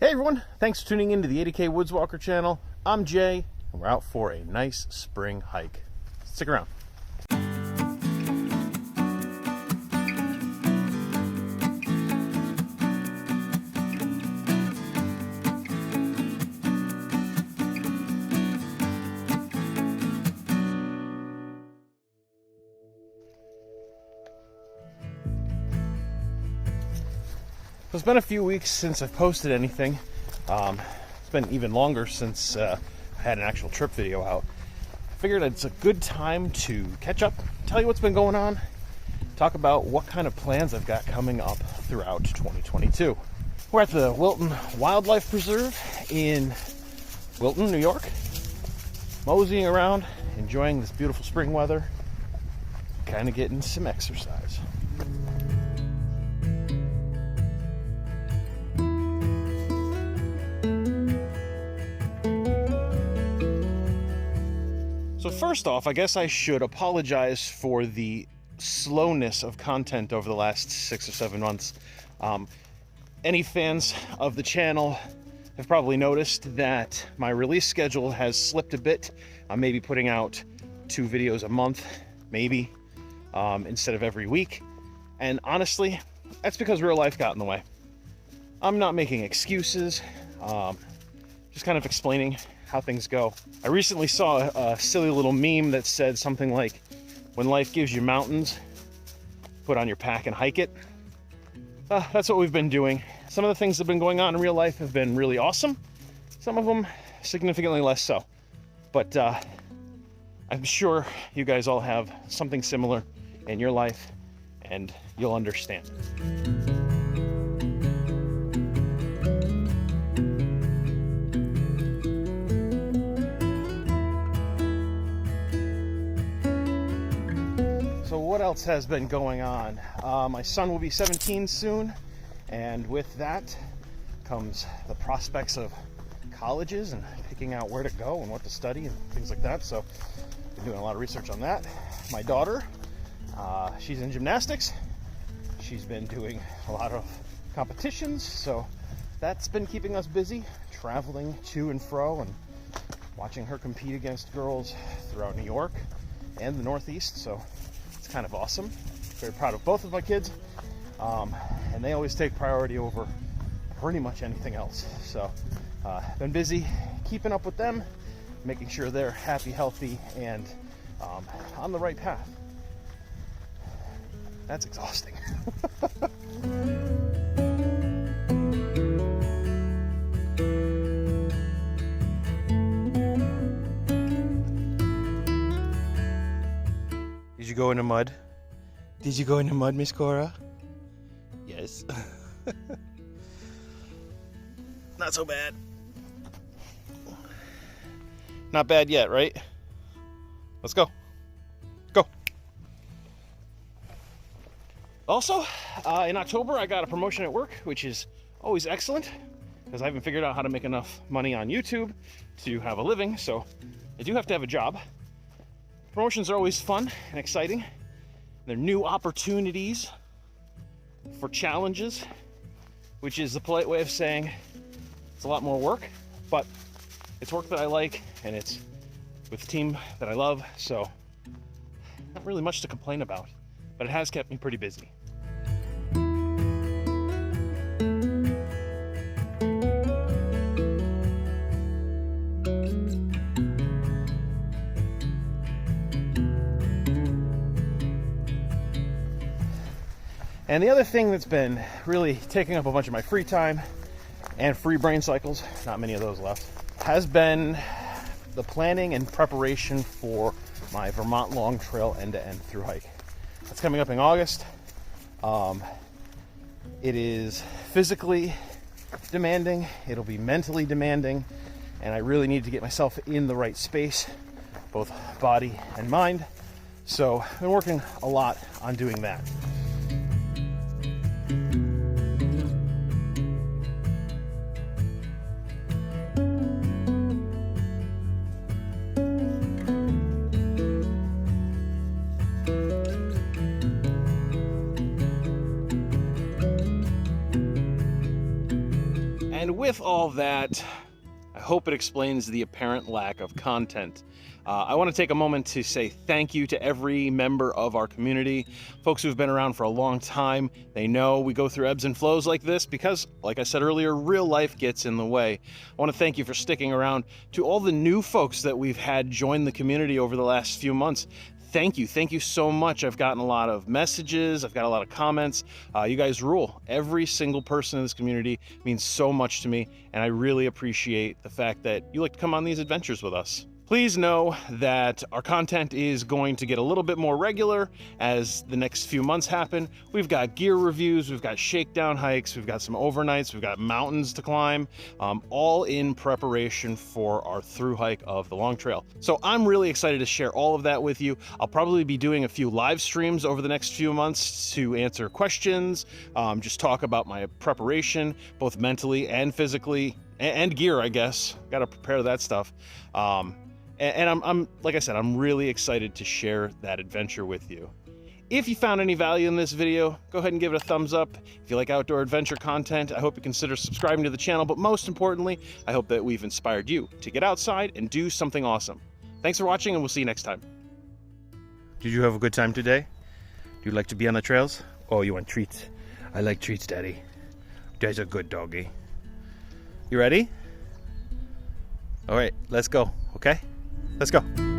Hey everyone, thanks for tuning in to the 80K Woodswalker channel. I'm Jay, and we're out for a nice spring hike. Stick around. So it's been a few weeks since I've posted anything. It's been even longer since I had an actual trip video out. I figured it's a good time to catch up, tell you what's been going on, talk about what kind of plans I've got coming up throughout 2022. We're at the Wilton Wildlife Preserve in Wilton, New York. Moseying around, enjoying this beautiful spring weather, kind of getting some exercise. So first off, I guess I should apologize for the slowness of content over the last 6 or 7 months. Any fans of the channel have probably noticed that my release schedule has slipped a bit. I'm maybe putting out 2 videos a month, maybe, instead of every week. And honestly, that's because real life got in the way. I'm not making excuses, just kind of explaining how things go. I recently saw a silly little meme that said something like, when life gives you mountains, put on your pack and hike it. That's what we've been doing. Some of the things that have been going on in real life have been really awesome. Some of them significantly less so. But I'm sure you guys all have something similar in your life and you'll understand. So what else has been going on? My son will be 17 soon, and with that comes the prospects of colleges and picking out where to go and what to study and things like that. So I've been doing a lot of research on that. My daughter, she's in gymnastics. She's been doing a lot of competitions, so that's been keeping us busy, traveling to and fro and watching her compete against girls throughout New York and the Northeast. So kind of awesome. Very proud of both of my kids, and they always take priority over pretty much anything else. So been busy keeping up with them, making sure they're happy, healthy, and on the right path. That's exhausting. Did you go in the mud? Did you go in the mud, Miss Cora? Yes. Not so bad. Not bad yet, right? Let's go. Go. Also, in October, I got a promotion at work, which is always excellent because I haven't figured out how to make enough money on YouTube to have a living, so I do have to have a job. Promotions are always fun and exciting. They're new opportunities for challenges, which is the polite way of saying it's a lot more work, but it's work that I like and it's with a team that I love, so not really much to complain about, but it has kept me pretty busy. And the other thing that's been really taking up a bunch of my free time and free brain cycles, not many of those left, has been the planning and preparation for my Vermont Long Trail end-to-end through hike. That's coming up in August. It is physically demanding, it'll be mentally demanding, and I really need to get myself in the right space, both body and mind. So I've been working a lot on doing that. with all that, I hope it explains the apparent lack of content. I want to take a moment to say thank you to every member of our community, folks who've been around for a long time. They know we go through ebbs and flows like this because, like I said earlier, real life gets in the way. I want to thank you for sticking around. To all the new folks that we've had join the community over the last few months, thank you so much. I've gotten a lot of messages, I've got a lot of comments. You guys rule. Every single person in this community means so much to me, and I really appreciate the fact that you like to come on these adventures with us. Please know that our content is going to get a little bit more regular as the next few months happen. We've got gear reviews, we've got shakedown hikes, we've got some overnights, we've got mountains to climb, all in preparation for our through hike of the Long Trail. So I'm really excited to share all of that with you. I'll probably be doing a few live streams over the next few months to answer questions, just talk about my preparation, both mentally and physically, and gear, I guess. Got to prepare that stuff. And I'm like I said, I'm really excited to share that adventure with you. If you found any value in this video, go ahead and give it a thumbs up. If you like outdoor adventure content, I hope you consider subscribing to the channel, but most importantly, I hope that we've inspired you to get outside and do something awesome. Thanks for watching, and we'll see you next time. Did you have a good time today? Do you like to be on the trails? Oh, you want treats? I like treats, Daddy. Dad's a good doggy. You ready? All right, let's go, okay? Let's go.